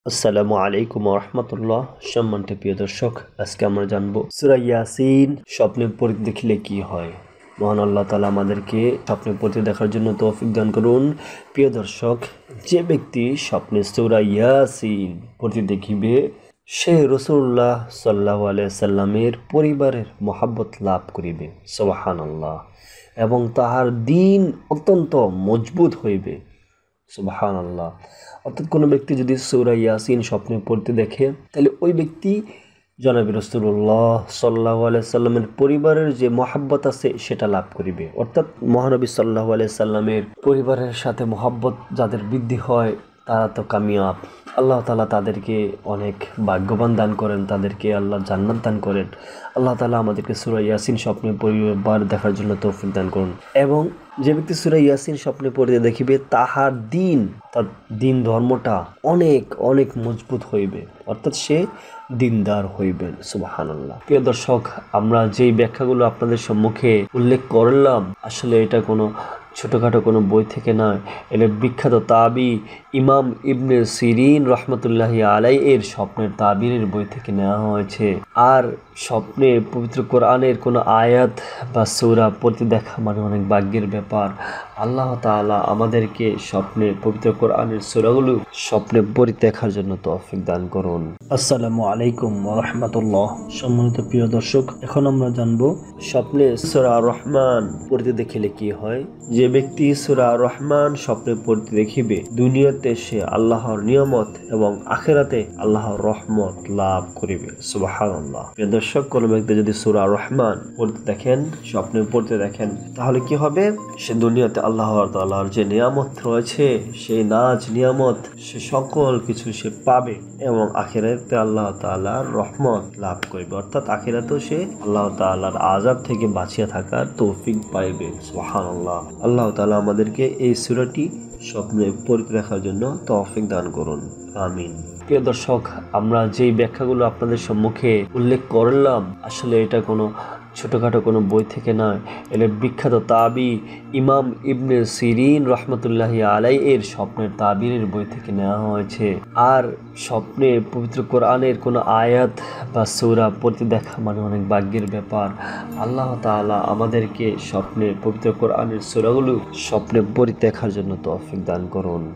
আসসালামু আলাইকুম ওয়া রাহমাতুল্লাহ। সম্মানিত প্রিয় দর্শক, আজকে আমরা জানবো সূরা ইয়াসিন স্বপ্নে পড়তে দেখলে কি হয়। মহান আল্লাহ তাআলা আমাদেরকে স্বপ্নে পড়তে দেখার জন্য তৌফিক দান করুন। প্রিয় দর্শক, যে ব্যক্তি স্বপ্নে সূরা ইয়াসিন পড়তে দেখিবে সে রাসূলুল্লাহ সাল্লাল্লাহু আলাইহি সাল্লামের পরিবারের মহব্বত লাভ করিবে। সুবহানাল্লাহ। এবং তাহার দ্বীন অত্যন্ত মজবুত হইবে। সুবহানাল্লাহ। অর্থাৎ কোনো ব্যক্তি যদি সূরা ইয়াসিন স্বপ্নে পড়তে দেখে, তাহলে ওই ব্যক্তি জনাবে রাসূলুল্লাহ সাল্লাল্লাহু আলাইহি সাল্লামের পরিবারের যে মহব্বত আছে সেটা লাভ করিবে। অর্থাৎ মহানবী সাল্লাল্লাহু আলাইহি সাল্লামের পরিবারের সাথে মহব্বত যাদের বৃদ্ধি হয় তারা তো কামিয়াব। আল্লাহ তাআলা তাদেরকে অনেক ভাগ্যবান দান করেন, তাদেরকে আল্লাহ জান্নাত দান করেন। আল্লাহ তাআলা আমাদেরকে সূরা ইয়াসিন স্বপ্নে পরিবার দেখার জন্য তৌফিক দান করুন। এবং যে ব্যক্তি সূরা ইয়াসিন স্বপ্নে পড়তে দেখিবে তার দিন ধর্মটা অনেক অনেক মজবুত হইবে, অর্থাৎ সে দিনদার হইবেন। সুবহানাল্লাহ। প্রিয় দর্শক, আমরা যেই ব্যাখ্যাগুলো আপনাদের সম্মুখে উল্লেখ করলাম, আসলে এটা কোনো ছোটোখাটো কোনো বই থেকে নয়, এটা বিখ্যাত তাবি ইমাম ইবনে সিরিন রহমতুল্লাহি আলাইহি এর স্বপ্নের তাবিরের বই থেকে নেওয়া হয়েছে। আর স্বপ্নে পবিত্র কোরআনের কোনো আয়াত বা সূরা পড়তে দেখা মানে অনেক ভাগ্যের ব্যাপার। আল্লাহ তাআলা আমাদেরকে স্বপ্নে পবিত্র কোরআনের সূরাগুলো স্বপ্নে পড়তে দেখার জন্য তৌফিক দান করুন। আসসালামু আলাইকুম ওয়া রাহমাতুল্লাহ। সম্মানিত প্রিয় দর্শক, এখন আমরা জানবো স্বপ্নে সূরা রহমান পড়তে দেখিলে কি হয়। যে ব্যক্তি সূরা রহমান স্বপ্নে পড়তে দেখিবে, দুনিয়াতে সে আল্লাহর নিয়ামত এবং আখিরাতে আল্লাহর রহমত লাভ করিবে। সুবহানাল্লাহ। প্রিয় দর্শক, কোন ব্যক্তি যদি সূরা রহমান পড়তে দেখেন, স্বপ্নে পড়তে দেখেন, তাহলে কি হবে? সে দুনিয়াতে আল্লাহ তাআলার যে নিয়ামত রয়েছে, সেই নাজ নিয়ামত, সে সকল কিছু সে পাবে এবং আখিরাতে আল্লাহ তাআলার রহমত লাভ করবে। অর্থাৎ আখিরাতেও সে আল্লাহ তাআলার আযাব থেকে বাঁচিয়ে থাকার তৌফিক পাইবে। সুবহানাল্লাহ। আল্লাহ তাআলা আমাদেরকে এই সূরাটি স্বপ্নে পড়তে দেখার জন্য তৌফিক দান করুন। আমিন। প্রিয় দর্শক, আমরা যেই ব্যাখ্যাগুলো আপনাদের সম্মুখে উল্লেখ করলাম, আসলে এটা কোনো ছোটোখাটো কোনো বই থেকে নয়, এটা বিখ্যাত তাবি ইমাম ইবনে সিরিন রহমতুল্লাহি আলাইহি এর স্বপ্নের তাবিরের বই থেকে নেওয়া হয়েছে। আর স্বপ্নে পবিত্র কোরআনের কোনো আয়াত বা সূরা পড়তে দেখা মানে অনেক ভাগ্যের ব্যাপার। আল্লাহ তাআলা আমাদেরকে স্বপ্নে পবিত্র কোরআনের সূরাগুলো স্বপ্নে পড়তে দেখার জন্য তৌফিক দান করুন।